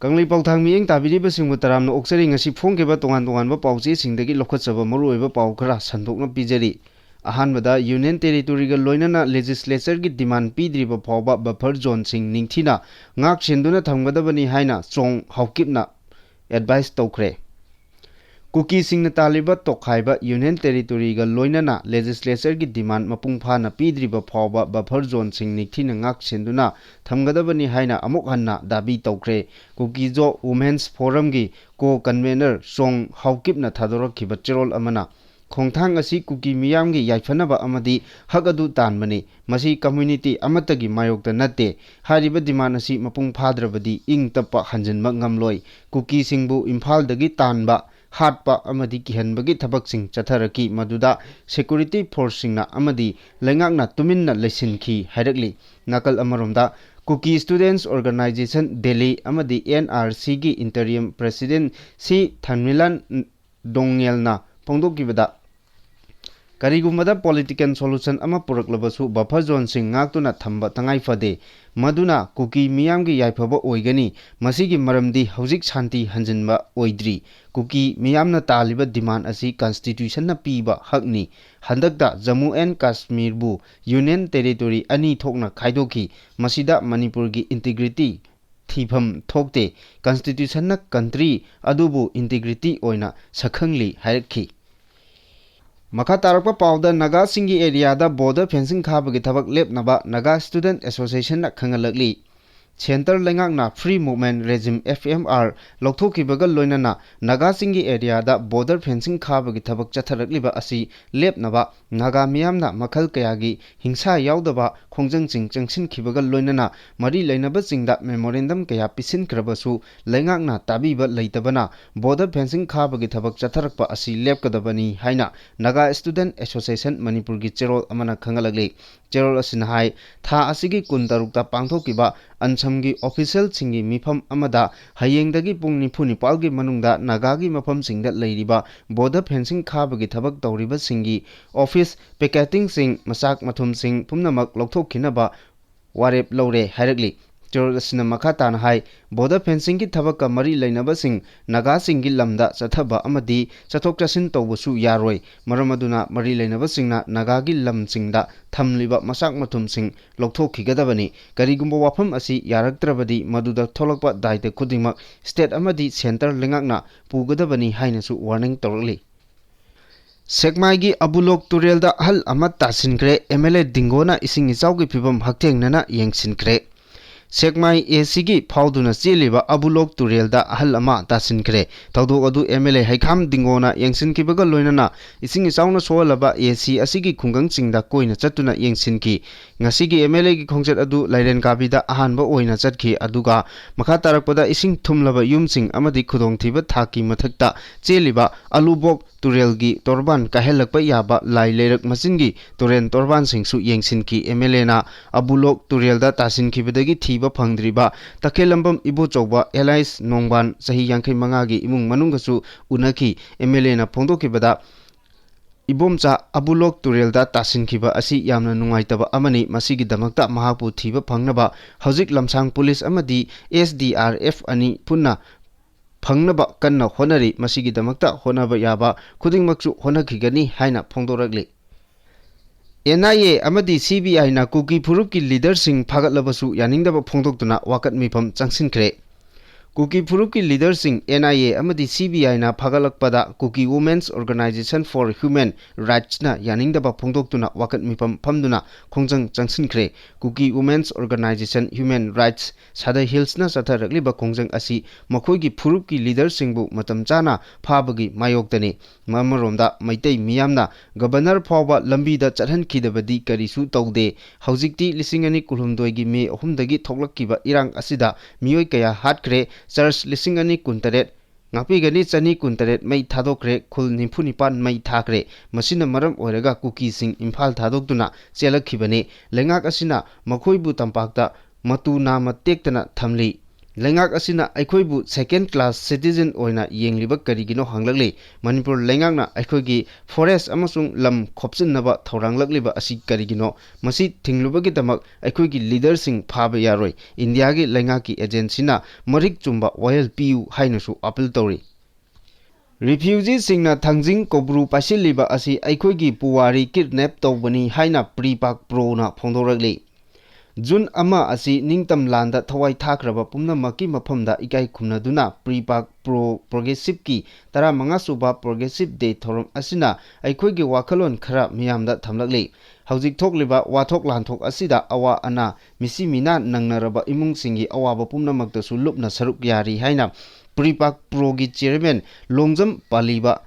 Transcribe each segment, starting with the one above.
Kangli Pauthang Miyeng Tabiriba Singbu Taramna Oksari ngasi phongkeba tongan-tonganba pauche-singdagi lokhatchaba maruoiba pau khara sandokna pijari. Ahanbada Union Territory ga loinana legislature gi demand pidriba phawba buffer zone sing ningthina ngak senduna thamgadabani haina chong haukipna advice tawkhre. Kuki Singda taliba tokhaiba Union Territory ga loinana legislature gi demand mapung phana pidriba phawba buffer zone sing ningthina ngak senduna thamgadabani haina amuk hanna dabi tawkhre. Kuki Jo Women's Forum gi co-convener chong haukipna thadorakhiba cherol amana Khongthang asi Kuki miyamgi yaifanaba amadi hagadu tanbani masi community amatagi mayokta natte hariba demand asi mapung phadrabadi ing tappa hanjinba ngamloi Kuki singbu Imphal dagi tanba hatpa amadi kihanbagi thabaksing chatharaki maduda security force singna amadi lengakna tuminna lesinki hairakli nakal amaromda Kuki Students Organization Delhi amadi NRC gi interim president si Thanmilan Dongngelna Pongdokibada Karigumada political solution ama puraklabasu buffer zone sing ngaktuna thamba tangai fade maduna Kuki miyamgi yaifaba oigani masigi maramdi hauzik shanti hanjinba oidri Kuki miyamna taliba demand asi constitution na piba hakni handakda Jammu and Kashmir bu Union Territory ani thokna khaidoki masida Manipur gi integrity thifam thokte constitution na country adubu integrity oina sakhangli hairki Makha tarakpa pawda Naga singi area da border fencing khabagi thabak lepnaba Naga Student Association na khangalakli Center lengakna Free Movement Regime FMR lokhthokibaga loinana Naga singi area da border fencing khabagi thabak chatharakliba asi lepnaba Naga miyamna makhal kayagi hingsa yaudaba khongjangching changsinkibaga loinana mari leinaba chingda memorandum kaya pisinkrabasu lengakna tabiba leitabana border fencing khabagi thabak chatharakpa asi lepkadabani haina Naga Student Association Manipur gi cherol amana khangalakli cherol asina hai tha asigi kuntarukta pangthokiba Ansamgi official singi mifam amada hayengdagi pung nipal gi manungda Nagagi mafam singda leiriba border fencing khabagi thabak tawriba singi office picketing sing masak mathum sing pumnamak lokthokhinaba warep lore hairakli Terrorism makatan hai border fencing ki thabaka mari leinaba sing Naga singi lamda chathaba amadi chathok chasin tawbusu yaroi maramaduna mari leinaba singna Naga gi lam singda thamliba masak mathum sing lokthokhigadabani karigumba wafam asi yaraktrabadi maduda tholakpa daite khudingmak state amadi center lengakna pugadabani hainasu warning tawrali Sekmai gi Abulok Turelda hal amat tasinkre MLA Dingona ising ichaugi phibam haktengnana yengsinkre Sekmai ACG Pauduna Cheliba Abulok Turelda ahal ama tasinkre tawdok adu MLA Haikham Dingona yengsinkibaga loinana ising ichauna soalaba AC asigi khungang chingda koina chatuna yengsinki ngasigi MLA gi khongjat adu lairen kabida ahanba oina chatki aduga makha tarakpada ising thumlaba yumsing amadi khudongthiba thaki mathakta cheliba Alubok Turelgi Torban kahelakpa yaba lai leirak masingi Turen Torban singsu yengsinki MLA na Abulok Turelda tasinkibadagi thiba phangdriba takelambam ibo chawba Elias Nongban sahi yangkhai mangagi imung manunggasu unaki MLA na phongdokibada Ibomcha Abulok Turelda tasinkiba asi yamna nungaitaba amani masigi damakta mahapu thiba phangnaba hauzik lamsang police amadi SDRF ani punna phangnaba kanna honari masigi damakta honaba yaba khudingmaksu honakhigani haina phongdorakli NIA amadi CBI na Kuki Purupki leader sing phagatlabasu yaningdaba phongdoktuna wakat mifam changsinkre Kuki Purupki leader sing NIA amadi CBI na phagalakpada Kuki Women's Organization for Human Rights na yaningdaba phongdoktuna wakat mifam phamduna khongjang changsinkre Kuki Women's Organization Human Rights Sada Hills na satharakliba khongjang asi makhoigi Purupki leader singbu matam chana phabagi mayoktani mamaromda maitei miyamna governor phawba lambida chathankidabadi karisu tawde haujikti lisingani kulhumdoi me 3 dagi thoklakkiba irang asida miyoi kaya hatkre Church lisingani kuntaret ngapigani chani kuntaret mai thadokre khul nimphunipan mai thakre masina maram oiraga Kuki sing Imphal thadoktuna chelakhibani lengak asina makhoibu tampakta matu nama tektana thamli Lengak asina aikhoibu second class citizen oina yengliba karigino hanglakli Manipur lengakna aikhoigi forest amasung lam khopsinnaba thauranglakliba asi karigino masi thinglubagi damak aikhoigi leader sing phaba yaroi India gi lengaki agency na marik chumba wayal piu hainasu appeal tori Refugee Singda Thangjing Kobru Pasiliba asi aikhoigi puwari kidnap tawbani haina Prepak Pro na phongdorakli June ama asi ningtam landa thawai thakraba pumnamaki maphamda ikai khumnaduna Prepak Pro Progressive ki tara manga suba Progressive Day thorom asina aikhoigi wakhalon khara miyamda thamlakli hawjik thokliba wathok lanthok asida awa ana misi mina nangnaraba imung singi awaba pumnamakta su lupna saruk yari haina Prepak Pro gi chairman Longjam Paliba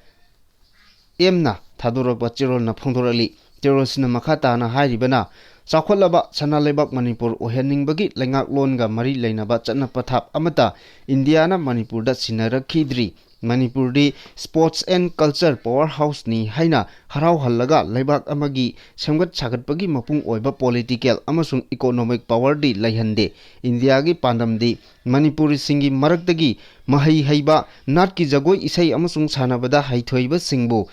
emna thadorakba chirol na phongdorali Terrorism makata na hairibana Chakhwalaba Sanalebak Manipur oheningbagi lengak longa mari leinaba chatna pathap amata Indiana Manipur da sinarakidri Manipur di Sports and Culture Powerhouse ni haina harau hallaga leibak amagi semgat sagatpagi mapung oiba political amasung economic power di laihande India gi pandam di Manipuri singi maraktagi mahai haiba nat ki jagoi isai amasung sanabada haithoiba singbu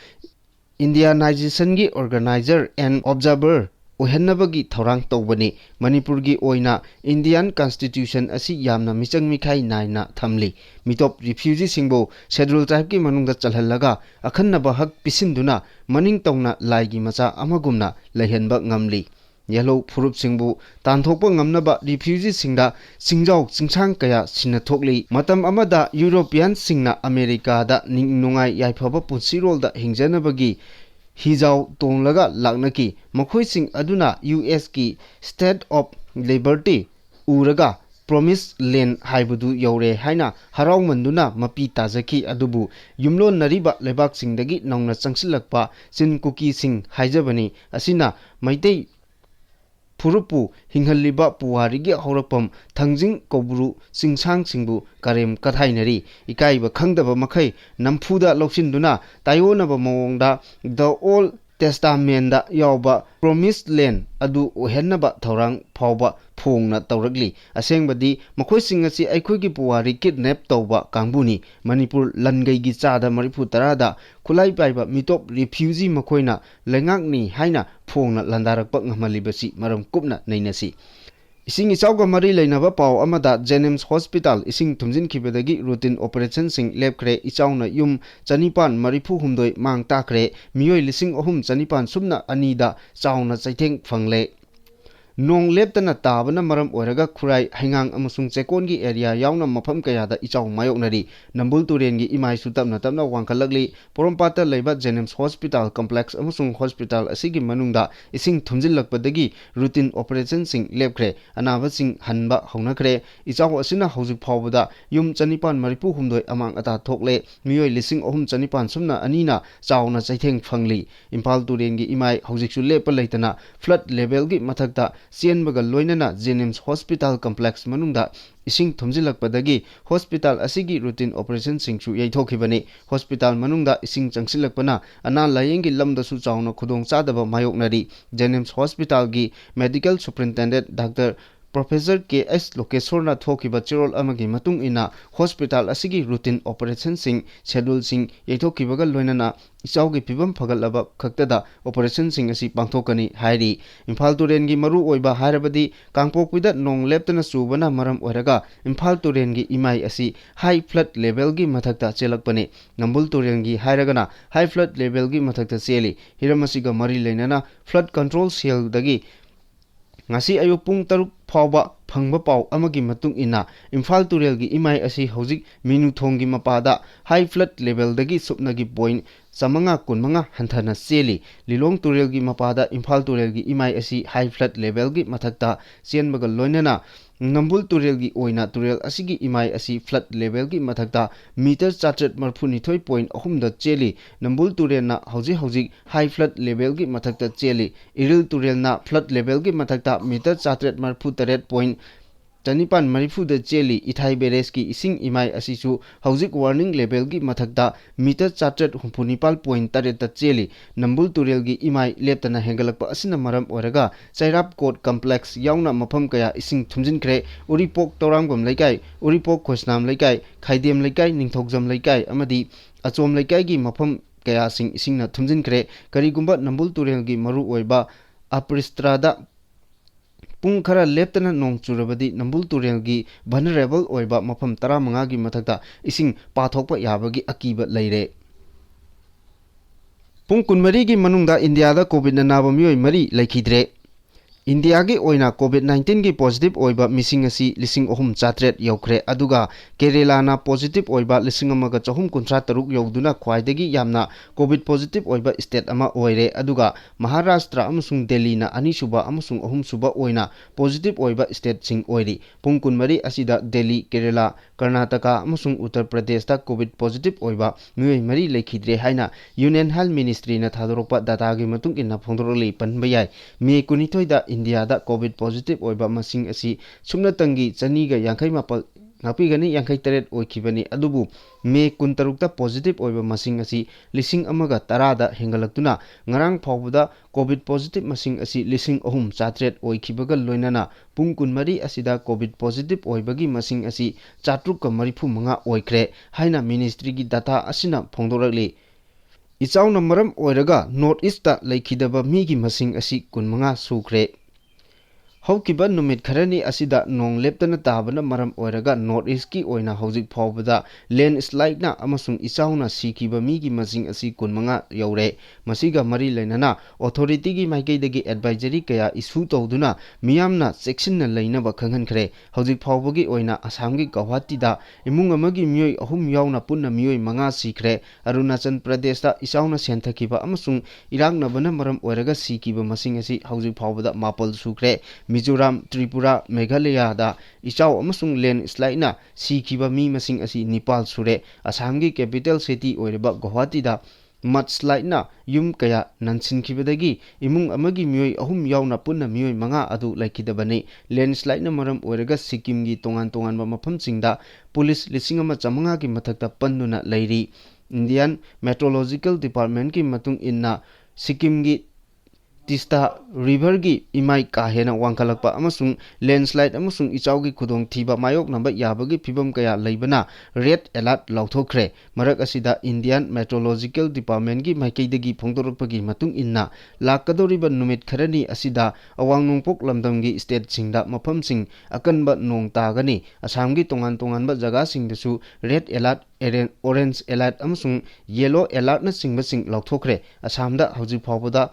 Indianization gi organizer and observer Ohennabagi Thorang Tobani, Manipurgi Oina, Indian Constitution asi yamna michang mikai naina thamli. Mitop refugee singbo schedule tribe ki manungda chalhallaga akhannaba hak pisinduna maning tongna laigi macha amagumna laihenba ngamli. Yellow Furup Singbu, Tanthokpa ngamnaba refugee singda singjau singsang kaya sinathokli. Matam amada European singna America da ningnungai yaifaba punsirol da hingjanabagi Hijau tonglaga laknaki makhoi sing aduna US ki State of Liberty uraga Promise Land haibudu yore haina harau manduna mapi tajaki adubu yumlon nariba lebak singdagi nongna changsilakpa sin Kuki sing haijabani asina maitei Furupu hinghalliba puwarigi haurakpam Thangjing Kobru singsang singbu karem kathainari ikaiba khangdaba makhai namfuda loksinduna tayonaba mawongda the Old Testament da yawba Promised Land adu ohennaba thorang phawba phongna tawrakli asengbadi makhoi singasi aikhoigi puwari kidnap tawba kangbuni Manipur langai gi chada marifu tarada khulai paiba mitop refugee makhoina lengakni haina phongna landarakpa ngamalibasi maram kupna nainasi Ising isauga mari leinaba paw amada Jennings Hospital ising thumjin khibadagi routine operation sing lepkre ichauna yum chanipan marifu humdoi mang takre miyoi lising ohum chanipan sumna anida chauna chaitheng phangle Nong leptana tabana maram oiraga khurai hangang amusung chekongi area yauna mafam kayada ichau mayoknari nambul turengi imai sutapna tapna wangkhalakli porompata leiba Jennings Hospital complex amusung hospital asigi manungda ising thumjillakpadagi routine operation sing lepkre anaba sing hanba haunakre ichau asina hojik phawbada yum chanipan maripu humdoi amang ata thokle miyoi lising ohum chanipan sumna anina chauna chaitheng phangli Impal turengi imai hojiksu lepa leitana flood level gi mathakta Sienbaga loinana Jennings Hospital Complex manungda ising thumjilakpadagi hospital asigi routine operation singchu yaithokibani hospital manungda ising changsilakpana ana layengi lamdasu chauna khudong chadaba mayoknari Jennings Hospital gi medical superintendent Dr. Professor K.S. Lokesorna thokiba chirol amagi matung ina hospital asigi routine operation sing schedule sing yaithokibaga loinana ichaugi pibam phagalaba khaktada operation sing asi pangthokani hairi Imphal turengi maru oiba hairabadi kangpokpida nong leptana subana maram oiraga Imphal turengi imai asi high flood level gi mathakta chelakpani Nambul turengi hairagana high flood level gi mathakta cheli hiramasiga mari leinana flood control cell dagi ngasi ayuk pung taruk phawba phangba paw amagi matung ina Imphal turel gi imai asi hojik minu thonggi mapada high flood level dagi supnagi point samanga kunmanga hanthana cheli Lilong turel gi mapada Imphal turel gi imai asi high flood level gi mathakta chenbaga loinana Nambul turel gi oina turel asigi imai asi flood level gi mathakta meter chatret marphuni thoi point ahum da cheli Nambul turel na hojik high flood level gi mathakta cheli Iril turel na flood level gi mathakta meter chatret marphu taret point Chanipan Marifuda Cheli, Ithai Bereski, Ising Imai Asisu, Hauzik Warning Levelgi Mathakta, Meter Chartered Humpunipal Point Tareta Cheli, Nambul Turelgi Imai, Leptana Hengalapa Asina Maram Oraga, Sairap Court Complex, Yauna Mapam Kaya, Ising Tumjin Kre, Uripok Torangum Lekai, Uripok Kosnam Lekai, Kaidem Lekai, Ningtokzam Lekai, Amadi, Achom Lekai, Mapam Kaya Sing Isingna Tumjin Kre, Karigumba Nambul Turelgi Maru Oiba, Apristrada. Pung khara leptana nong churabadi Nambul Turelgi vulnerable oiba mafam 15 gi mathakta ising pathokpa yabagi akiba leire. Pung 12 gi manungda India da COVID na naba mioi mari laikhidre. India gi oina COVID-19 gi positive oiba missing asi lising ohum chatret yaukre aduga Kerala na positive oiba lising amaga chahum kuntra taruk yauduna khwaidagi yamna COVID positive oiba state ama oire aduga Maharashtra amasung Delhi na anisuba amasung ohum suba oina positive oiba state sing oiri pung kunmari asida Delhi Kerala Karnataka amasung Uttar Pradesh ta COVID positive oiba mioi mari lekhidre haina Union Health Ministry na thadorokpa data gi matung inna phongdoroli panbayai me kunithoi da India da COVID positive oiba masing asi sumnatangi chaniga yankai mapal ngapigani yankai teret oikibani adubu me kuntarukta positive oiba masing asi lising amaga tarada hengalaktuna ngarang phawbuda COVID positive masing asi lising ohum chatret oikibaga loinana pung kunmari asida COVID positive oibagi masing asi chatrukka marifu manga oikre haina ministry gi data asina phongdorakli ichauna maram oiraga North East ta laikhidaba migi masing asi kunmanga sukre Haukiba numit kharani asida nong leptana tabana maram oiraga North East ki oina hauzik phawbada landslide na amasung ichauna sikiba migi masing asi kunmanga yaure masiga mari leinana authority gi maikeidagi advisory kaya issue tawduna miyamna sectionna leinaba khanghankhre hauzik phawbagi oina Assam gi Guwahati da imung amagi mioi ahum yauna punna mioi manga sikre Arunachal Pradesh da ichauna senthakiba amasung irangnabana maram oiraga sikiba masing asi hauzik phawbada mapal sukre Mizoram, Tripura, Meghalaya da ichau amasung landslide na sikiba mi masing asi Nepal sure Assam gi capital city oiraba Guwahati da mudslide na yum kaya nansinkibadagi imung amagi mioi ahum yauna punna mioi manga adu laikidabani landslide na maram oiraga Sikkim gi tongan mafamsingda police lising ama chamanga gi mathakta panduna leiri Indian Meteorological Department ki matung inna Sikkim gi Tista River gi imai kahena wangkalakpa amasung landslide amasung ichaugi khudong thiba mayok namba yabagi phibam kaya leibana red alert lauthokre marak asida Indian Meteorological Department gi maikeidagi phongdorokpagi matung inna lakadoriba numit kharani asida awang nongpok lamdam gi state singda mafamsing akanba nong tagani Assam gi tongan ba jaga singdasu red alert orange alert amasung yellow alert na singbasing lauthokre Assam da hauji phawbada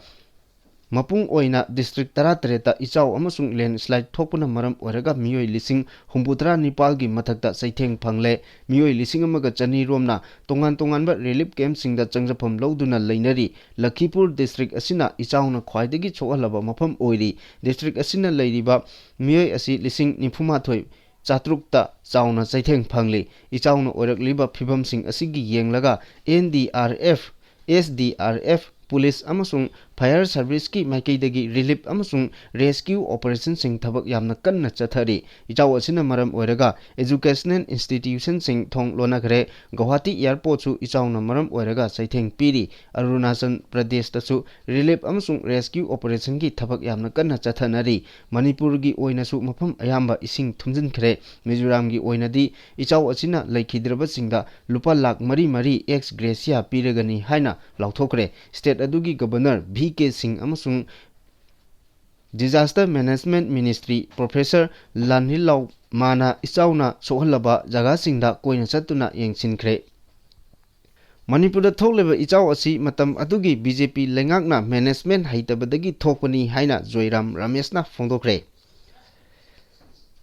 Mapung oina district 13 ichau amasung landslide thokpuna maram oraga mioi lising humbutra Nepal gi mathakta saitheng phangle mioi lising amaga chani romna tongan ba relief camp singda changjapam loduna leinari Lakhipur district asina ichauna khwaidagi chohalaba mafam oiri district asina leiriba mioi asi lising nifumathoi chatrukta chauna saitheng phangle ichauna orakliba phibamsing asigi yenglaga NDRF SDRF Police amasung fire service ki maikeidagi relief amasung rescue operation sing thabak yamna kanna chathari ichau asina maram oiraga educational institution sing thong lonagre Guwahati airport su ichauna maram oiraga saitheng piri Arunachal Pradesh ta su relief amasung rescue operation ki thabak yamna kanna chathanari Manipur gi oina su mafam ayamba ising thumjinkhre Mizoram gi oinadi ichau asina laikhidraba singda lupa lakh mari ex gracia piragani haina lauthokre state adugi governor VK Singh amasung Disaster Management Ministry Professor Lanhilau mana ichauna sohalaba jaga singda koina chatuna yengsinkre Manipur da thokleba ichau asi matam adugi BJP lengakna management haitabadagi thokpani haina Joiram Rameshna phongdokre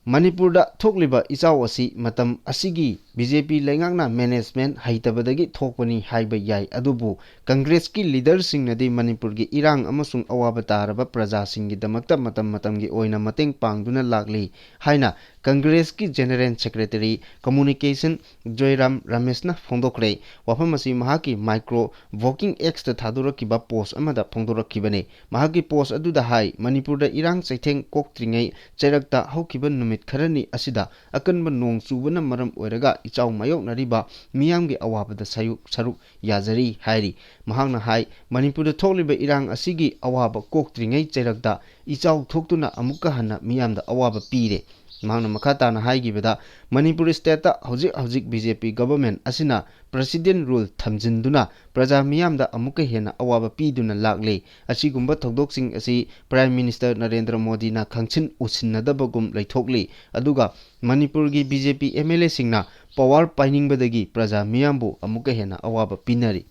Manipur da thokliba ichau asi matam asigi BJP lengakna management haitabadagi thokpani haiba yai adubu Congress ki leader singnadi Manipur gi irang amasung awaba taraba praja singi damakta matam gi oina mateng pangduna lakli haina Congress ki General Secretary Communication Joyram Rameshna phongdokre wafam asi mahaki micro voking X ta thadurakiba post amada phongdorakibane mahaki post aduda hai Manipur da irang chaitheng koktringai chairakta haukiba numit kharani asida akanba nong chubana maram oiraga ichau mayok nariba miyamgi awabada saruk yazari hairi mahangna hai Manipur da thokliba irang asigi awaba koktringai chairakta ichau thoktuna amuka hana miyamda awaba pire mahangna makata na haigibada Manipur state ta hojik BJP government asina president rule thamjinduna praja miyamda amuka hena awaba piduna lakle asigumba thokdoksing asi prime minister Narendra Modi na khangchin usinnadabagum leithokli aduga Manipur gi BJP MLA singna power painingbadagi praja miyambu amuka hena awaba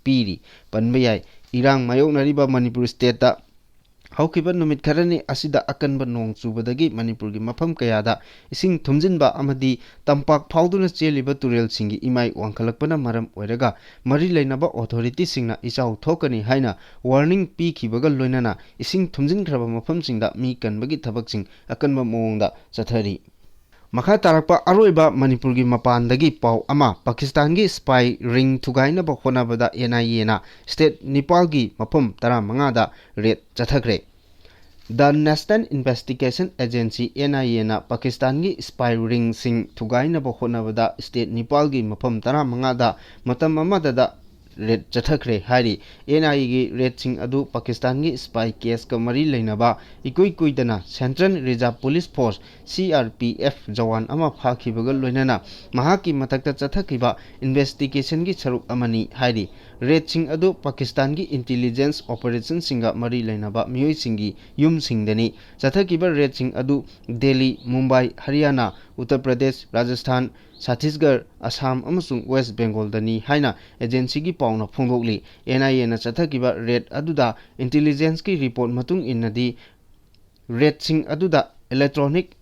piri panbayai irang mayok nariba Manipur state ta haukiba numit kharani asida akanba nong chubadagi Manipur gi mafam kayada ising thumjinba amadi tampak phauduna cheliba turel singi imai wangkhalakpana maram oiraga mari lainaba authority singna ichau thokani haina warning pi khibaga loinana ising thumjin khraba mafam singda mi kanbagi thabaksing akanba moongda chathari makha tarakpa aroiba Manipur gi mapandagi pau ama Pakistan gi spy ring thugaina ba khonabada NIA na state Nepal gi mafam 15 da red chathakre The National Investigation Agency NIA na Pakistan gi spy ring sing thugaina ba khonabada state Nepal gi mafam 15 da matam amada da red chathakre hari NIA gi red sing adu Pakistan gi spy case ka mari leinaba ikuidana Central Reserve Police Force CRPF jawan ama phakibaga loinana mahaki matakta chathakiba investigation gi saruk amani hari red sing adu Pakistan gi intelligence operation singa mari leinaba miyoi singi yum singdani chathakiba red sing adu Delhi Mumbai Haryana Uttar Pradesh Rajasthan Chhattisgarh Assam amasung West Bengal dani haina agency gi pauna phongdokli NIA na chathakiba red aduda intelligence ki report matung innadi red sing aduda electronic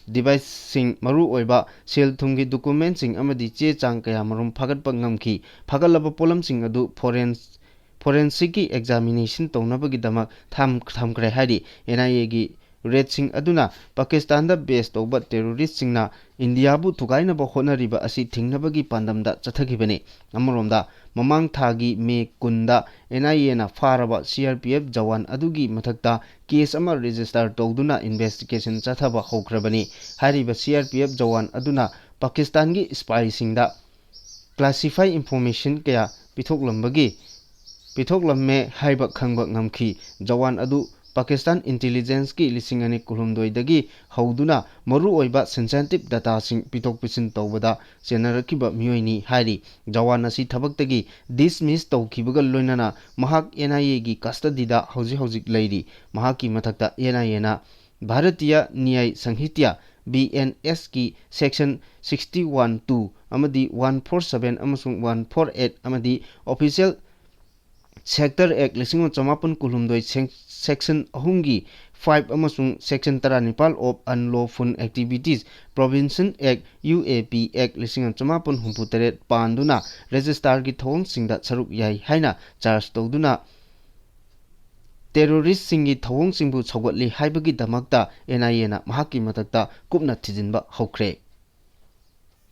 device sing maru oiba sel thumgi document sing amadi che chang kaya marum phagatpa ngamki phagalaba polam sing adu forensic ki examination townabagi damak thamkre hari NIA gi red sing aduna Pakistan da base toba terrorist singna India bu thugaina ba honariba asi thingnabagi pandamda chathagibane amromda mamang thagi me kunda NIA na faraba CRPF jawan adugi mathakta case ama register tawduna investigation chathaba hokrabani hariba CRPF jawan aduna Pakistan gi spy singda classify information kaya pithoklamme haiba khangba ngamki jawan adu Pakistan intelligence ki lisingani kulumdoi dagi hauduna maru oiba sensitive data sing pitok pisin tawbada senarakiba miyoi hari jawan asi thabaktagi dismiss tawkibaga loinana mahak NIA gi custody da hojik leiri mahaki mathakta NIA na Bharatiya Nyay Sanghitya BNS ki section 61(2) amadi 147 amasung 148 amadi official Sector Act lising chamapun kulumdoi section ahungi 5 amasung section 19 of unlawful activities Provision Act UAP Act lising chamapun humputeret panduna register gi thong singda saruk yai haina charge tawduna terrorist singi thong singbu chawatli haibagi damakta NIA na mahaki matakta kupna thijinba hokre